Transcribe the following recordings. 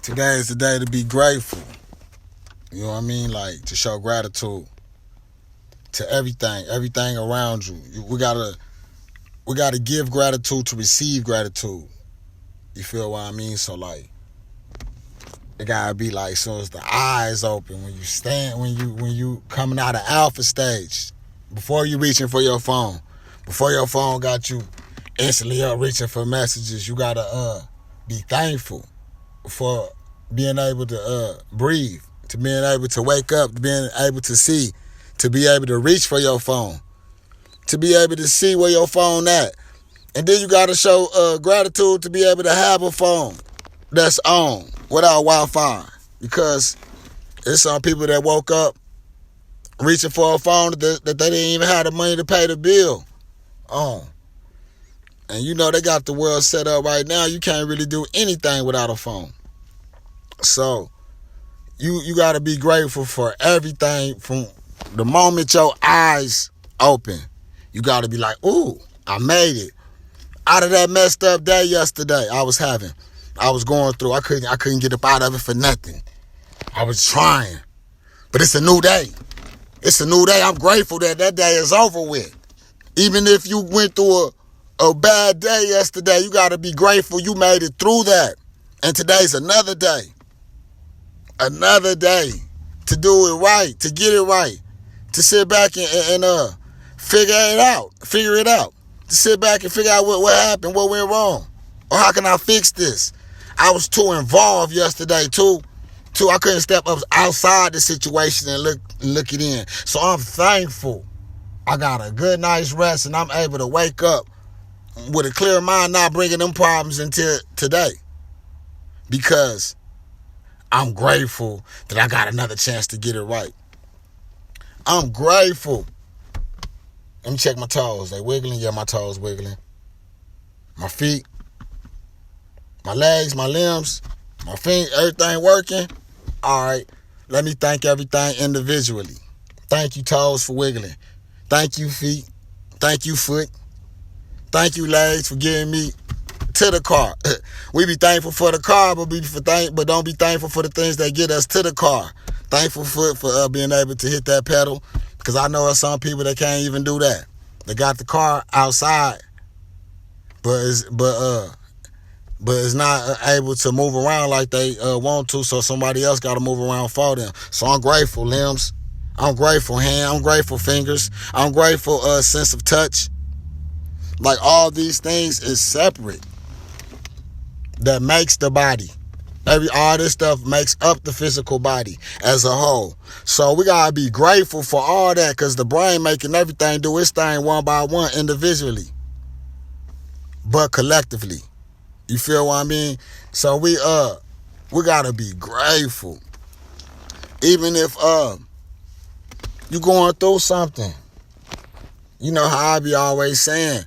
Today is the day to be grateful. You know what I mean? Like to show gratitude to everything around you. We gotta give gratitude to receive gratitude. You feel what I mean? So like it gotta be like soon as the eyes open when you coming out of alpha stage, before you reaching for your phone, before your phone got you instantly up reaching for messages. You gotta be thankful for being able to breathe, to being able to wake up, to being able to see, to be able to reach for your phone, to be able to see where your phone at. And then you gotta show gratitude to be able to have a phone that's on without Wi-Fi. Because there's some people that woke up reaching for a phone that they didn't even have the money to pay the bill on. And you know they got the world set up right now. You can't really do anything without a phone. So you got to be grateful for everything from the moment your eyes open. You got to be like, ooh, I made it out of that messed up day yesterday I was having. I was going through. I couldn't get up out of it for nothing. I was trying. But it's a new day. It's a new day. I'm grateful that day is over with. Even if you went through a bad day yesterday, you got to be grateful you made it through that. And today's another day. Another day to do it right, to get it right, to sit back and figure it out. To sit back and figure out what happened, what went wrong, or how can I fix this? I was too involved yesterday, too. I couldn't step up outside the situation and look it in. So I'm thankful I got a good night's rest and I'm able to wake up with a clear mind, not bringing them problems into today. Because I'm grateful that I got another chance to get it right. I'm grateful. Let me check my toes. They wiggling? Yeah, my toes wiggling. My feet, my legs, my limbs, my feet, everything working. All right. Let me thank everything individually. Thank you, toes, for wiggling. Thank you, feet. Thank you, foot. Thank you, legs, for getting me to the car. We be thankful for the car, but don't be thankful for the things that get us to the car. Thankful for being able to hit that pedal, because I know there's some people that can't even do that. They got the car outside, but it's not able to move around like they want to, so somebody else got to move around for them. So I'm grateful, limbs. I'm grateful, hand. I'm grateful, fingers. I'm grateful, sense of touch. Like all these things is separate. That makes the body. All this stuff makes up the physical body as a whole. So we gotta be grateful for all that, because the brain making everything do its thing one by one individually, but collectively. You feel what I mean? So we gotta be grateful, even if you going through something. You know how I be always saying,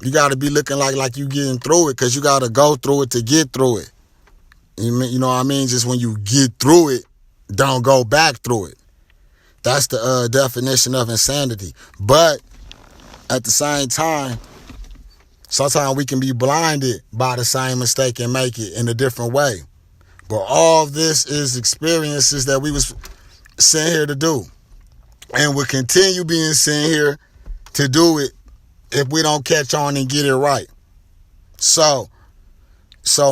you got to be looking like you getting through it, because you got to go through it to get through it. You know what I mean? Just when you get through it, don't go back through it. That's the definition of insanity. But at the same time, sometimes we can be blinded by the same mistake and make it in a different way. But all of this is experiences that we was sent here to do. And will continue being sent here to do it if we don't catch on and get it right. So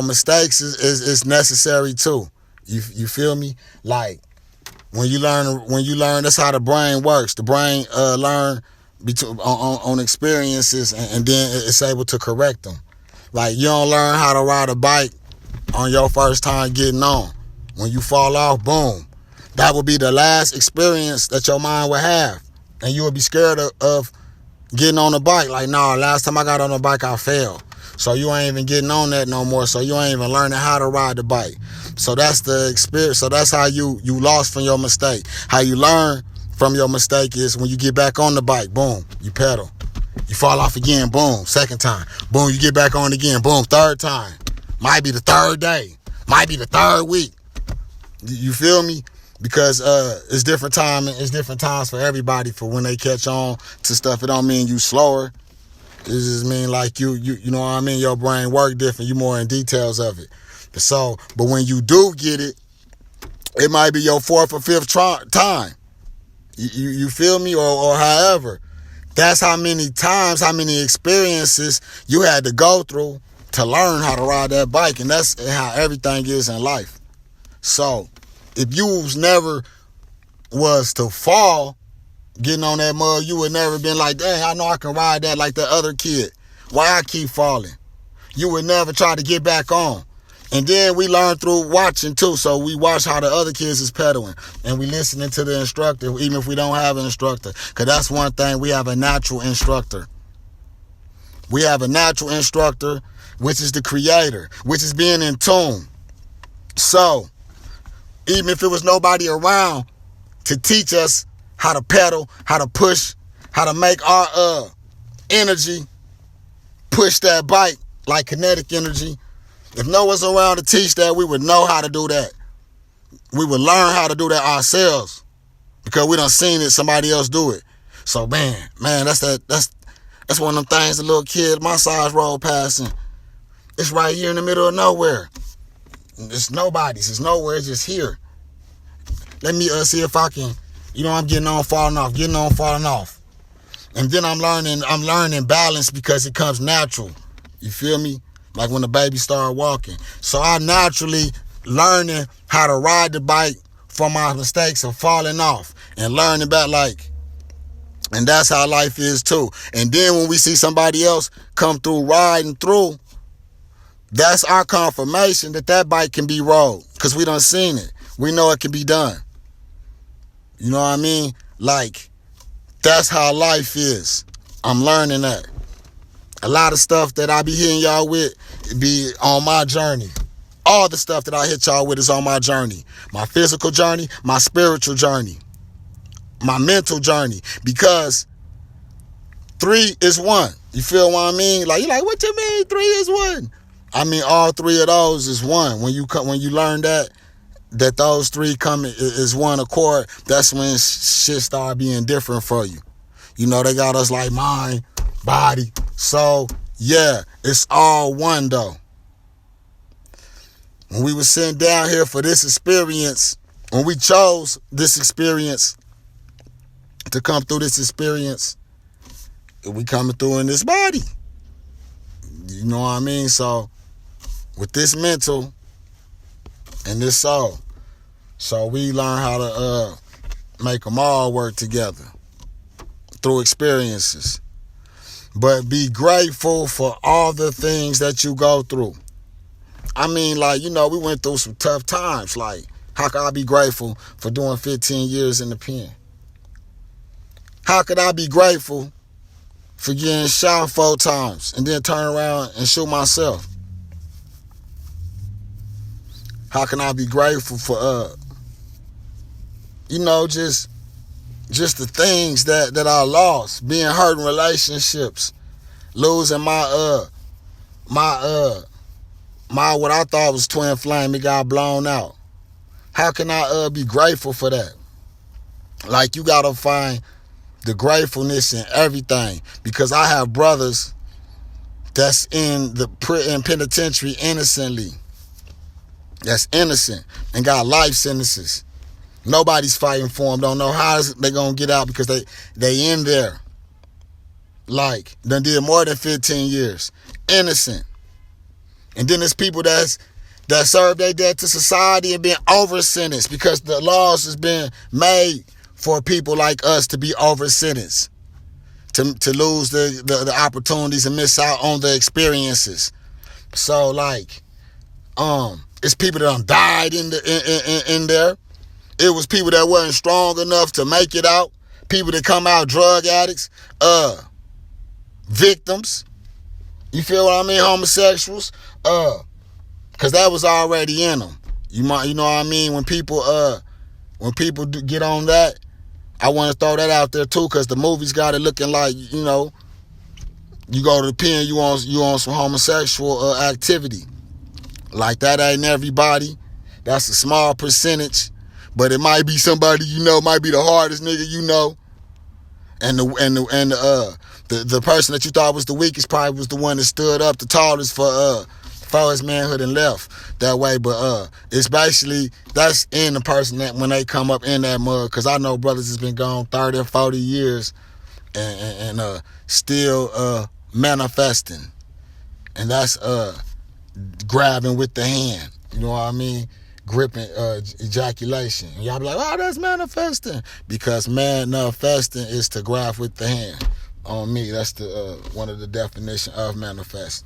mistakes is necessary too. You feel me? Like when you learn, that's how the brain works. The brain learn on experiences, and then it's able to correct them. Like you don't learn how to ride a bike on your first time getting on. When you fall off, boom. That would be the last experience that your mind would have. And you would be scared of getting on the bike. Like, no, last time I got on the bike, I fell. So you ain't even getting on that no more. So you ain't even learning how to ride the bike. So that's the experience. So that's how you lost from your mistake. How you learn from your mistake is when you get back on the bike, boom, you pedal. You fall off again, boom, second time. Boom, you get back on again, boom, third time. Might be the third day. Might be the third week. You feel me? Because it's different time. It's different times for everybody for when they catch on to stuff. It don't mean you slower. It just mean like you know what I mean. Your brain work different. You more in details of it. So, but when you do get it, it might be your fourth or fifth time. You feel me, or however. That's how many times, how many experiences you had to go through to learn how to ride that bike, and that's how everything is in life. So, if you never was to fall getting on that mud, you would never been like, dang, I know I can ride that like that other kid. Why I keep falling? You would never try to get back on. And then we learn through watching too. So we watch how the other kids is pedaling. And we listening to the instructor, even if we don't have an instructor. Because that's one thing, we have a natural instructor. We have a natural instructor, which is the creator, which is being in tune. So, even if it was nobody around to teach us how to pedal, how to push, how to make our energy push that bike like kinetic energy, if no one's around to teach that, we would know how to do that. We would learn how to do that ourselves because we done seen it, somebody else do it. So man, that's one of them things the little kid my size rolled past, and it's right here in the middle of nowhere. It's nobody's, it's nowhere, it's just here. Let me see if I can, I'm getting on, falling off. And then I'm learning balance because it comes natural. You feel me? Like when the baby started walking. So I naturally learning how to ride the bike from my mistakes of falling off and learning about and that's how life is too. And then when we see somebody else come through riding through, that's our confirmation that bike can be rode because we done seen it. We know it can be done. You know what I mean? That's how life is. I'm learning that. A lot of stuff that I be hitting y'all with be on my journey. All the stuff that I hit y'all with is on my journey. My physical journey, my spiritual journey, my mental journey. Because 3 is 1. You feel what I mean? You're like, what you mean 3 is 1? I mean, all 3 of those is 1. When you learn that those 3 come is 1 accord, that's when shit start being different for you. They got us like mind, body, soul. Yeah, it's all 1 though. When we were sitting down here for this experience, when we chose this experience, to come through this experience, we coming through in this body. You know what I mean? So, with this mental and this soul, so we learn how to make them all work together through experiences. But be grateful for all the things that you go through. I mean, we went through some tough times. How could I be grateful for doing 15 years in the pen? How could I be grateful for getting shot 4 times and then turn around and shoot myself? How can I be grateful for, just the things that I lost, being hurt in relationships, losing my what I thought was twin flame, it got blown out. How can I be grateful for that? You gotta find the gratefulness in everything, because I have brothers that's in penitentiary innocently, that's innocent and got life sentences. Nobody's fighting for them. Don't know how they gonna get out because they in there. Done did more than 15 years. Innocent. And then there's people that serve their debt to society and been over sentenced because the laws has been made for people like us to be over sentenced, to lose the opportunities and miss out on the experiences. So it's people that done died in there. It was people that wasn't strong enough to make it out. People that come out drug addicts, victims. You feel what I mean? Homosexuals, because that was already in them. You know what I mean? When people get on that, I want to throw that out there too, because the movies got it looking like, you go to the pen, you on some homosexual activity. That ain't everybody. That's a small percentage. But it might be somebody might be the hardest nigga and The person that you thought was the weakest probably was the one that stood up the tallest for his manhood and left that way. But it's basically, that's in the person that when they come up in that mud. Because I know brothers has been gone 30 or 40 years and still manifesting. And that's grabbing with the hand. You know what I mean? Gripping ejaculation. And y'all be like, oh, that's manifesting. Because manifesting is to grab with the hand. On me, that's the one of the definition of manifest.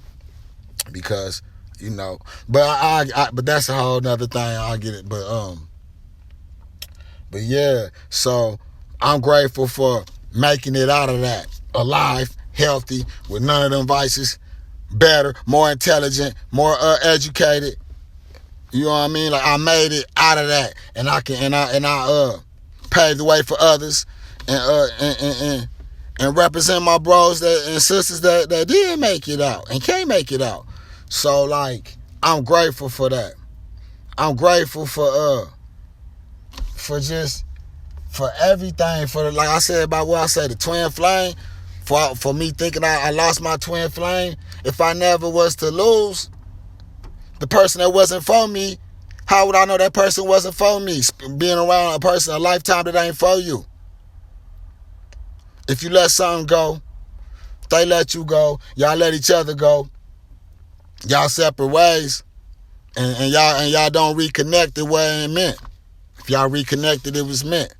Because, you know, but but that's a whole nother thing. I'll get it. But yeah, so I'm grateful for making it out of that alive, healthy, with none of them vices, better, more intelligent, more educated. You know what I mean? Like, I made it out of that, and I paved the way for others, and represent my bros and sisters that did make it out and can't make it out. So, like, I'm grateful for that. I'm grateful for everything, like I said about what I said, the twin flame, for me thinking I lost my twin flame. If I never was to lose the person that wasn't for me, how would I know that person wasn't for me? Being around a person a lifetime that ain't for you. If you let something go, they let you go, y'all let each other go, y'all separate ways, and y'all don't reconnect the way it meant. If y'all reconnected, it was meant.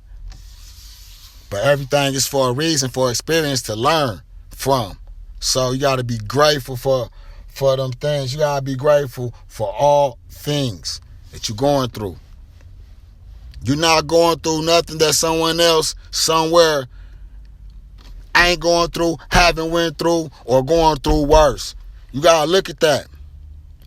But everything is for a reason, for experience to learn from. So you gotta be grateful for them things. You gotta be grateful for all things that you're going through. You're not going through nothing that someone else somewhere ain't going through, haven't went through, or going through worse. You gotta look at that.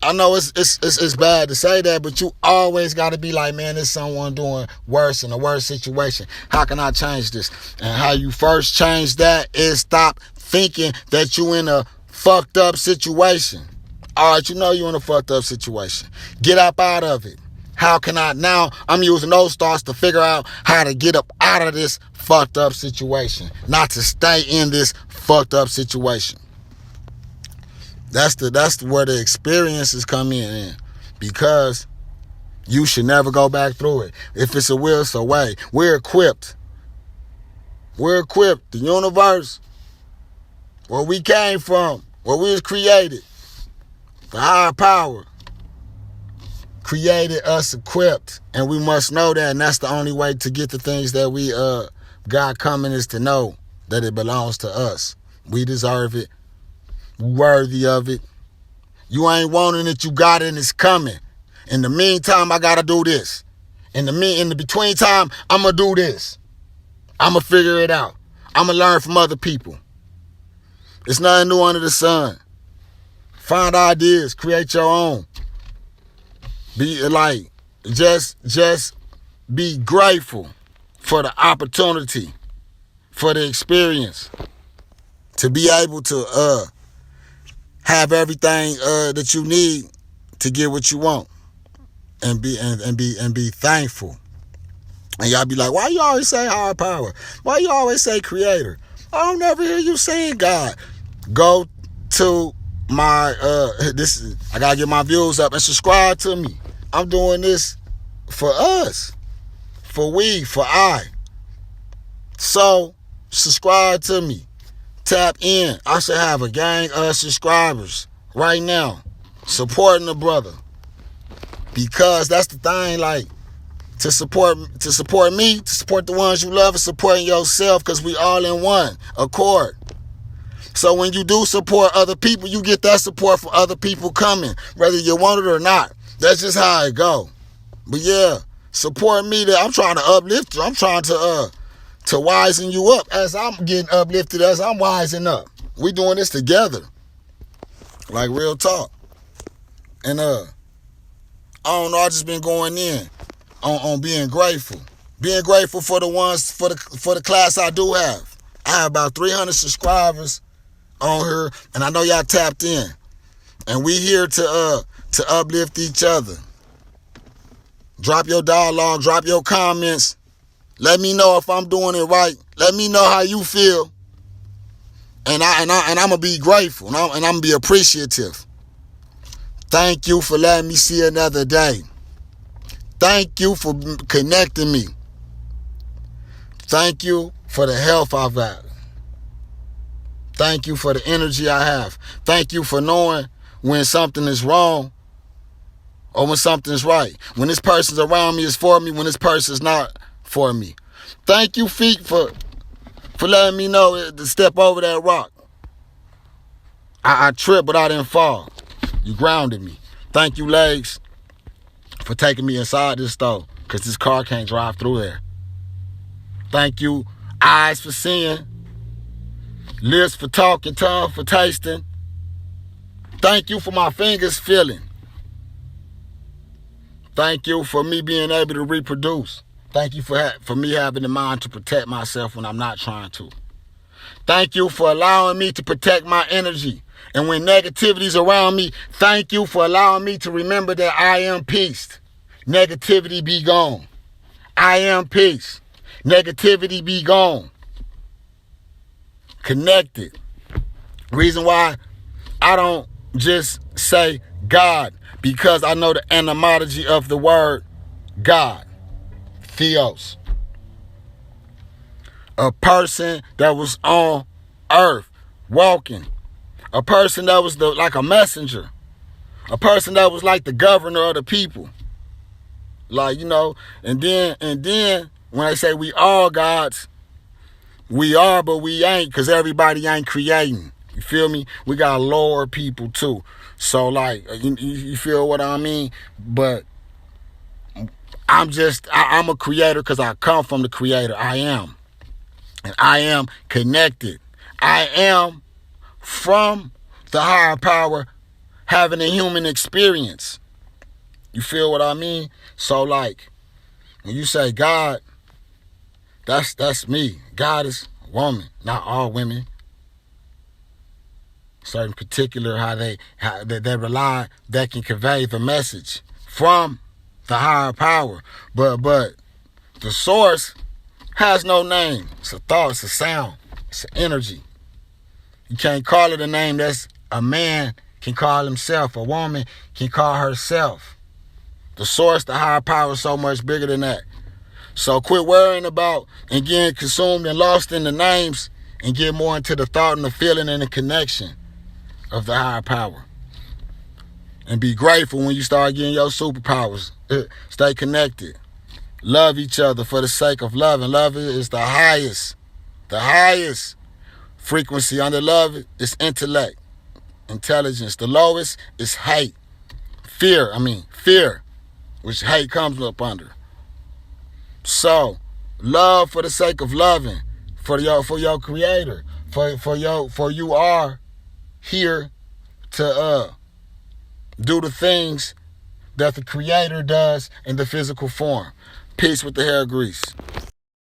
I know it's bad to say that, but you always gotta be like, man, there's someone doing worse in a worse situation. How can I change this? And how you first change that is stop thinking that you in a fucked up situation. All right, you know you're in a fucked up situation. Get up out of it. How can I now? I'm using those thoughts to figure out how to get up out of this fucked up situation, not to stay in this fucked up situation. That's where the experiences come in, because you should never go back through it. If it's a will, it's a way. We're equipped. The universe, where we came from, where we was created, the higher power created us equipped, and we must know that. And that's the only way to get the things that we got coming, is to know that it belongs to us. We deserve it. We worthy of it. You ain't wanting it, you got it, and it's coming. In the meantime, I gotta do this. In the between time, I'ma do this. I'ma figure it out. I'ma learn from other people. It's nothing new under the sun. Find ideas, create your own. Be like, just be grateful for the opportunity, for the experience, to be able to have everything that you need to get what you want, and be thankful. And y'all be like, why you always say higher power? Why you always say creator? I don't never hear you saying God. Go to my I gotta get my views up and subscribe to me. I'm doing this for us, for we, for I. So subscribe to me. Tap in. I should have a gang of subscribers right now supporting the brother, because that's the thing. Like, to support me, to support the ones you love, and supporting yourself, because we all in one accord. So when you do support other people, you get that support from other people coming, whether you want it or not. That's just how it go. But yeah, support me. That I'm trying to uplift you. I'm trying to wisen you up as I'm getting uplifted, as I'm wising up. We doing this together, like real talk. And I don't know. I just been going in on being grateful for the ones, for the class I do have. I have about 300 subscribers on here, and I know y'all tapped in, and we here to uplift each other. Drop your dialogue, drop your comments. Let me know if I'm doing it right. Let me know how you feel. And I'm gonna be grateful, and I'm gonna be appreciative. Thank you for letting me see another day. Thank you for connecting me. Thank you for the health I've got. Thank you for the energy I have. Thank you for knowing when something is wrong or when something is right. When this person's around me is for me, when this person's not for me. Thank you, feet, for letting me know to step over that rock. I tripped, but I didn't fall. You grounded me. Thank you, legs, for taking me inside this store, because this car can't drive through there. Thank you, eyes, for seeing, lips for talking, tongue for tasting. Thank you for my fingers feeling. Thank you for me being able to reproduce. Thank you for me having the mind to protect myself when I'm not trying to. Thank you for allowing me to protect my energy. And when negativity's around me, thank you for allowing me to remember that I am peace. Negativity be gone. I am peace. Negativity be gone. Connected. Reason why I don't just say God, because I know the etymology of the word God. Theos. A person that was on earth walking. A person that was like a messenger. A person that was like the governor of the people. Like, and then when they say we all gods, we are, but we ain't, because everybody ain't creating. You feel me? We got lower people too. So like, you feel what I mean? But I'm a creator because I come from the creator. I am. And I am connected. I am from the higher power having a human experience. You feel what I mean? So like, when you say God, that's me. God is a woman, not all women. Certain particular how they rely, that can convey the message from the higher power. But the source has no name. It's a thought, it's a sound, it's an energy. You can't call it a name. That's a man can call himself. A woman can call herself. The source, the higher power, is so much bigger than that. So quit worrying about and getting consumed and lost in the names, and get more into the thought and the feeling and the connection of the higher power. And be grateful when you start getting your superpowers. Stay connected. Love each other for the sake of love. And love is the highest frequency. Under love is intellect, intelligence. The lowest is hate. Fear, which hate comes up under. So, love for the sake of loving, for your creator, for you are here to do the things that the creator does in the physical form. Peace with the hair grease.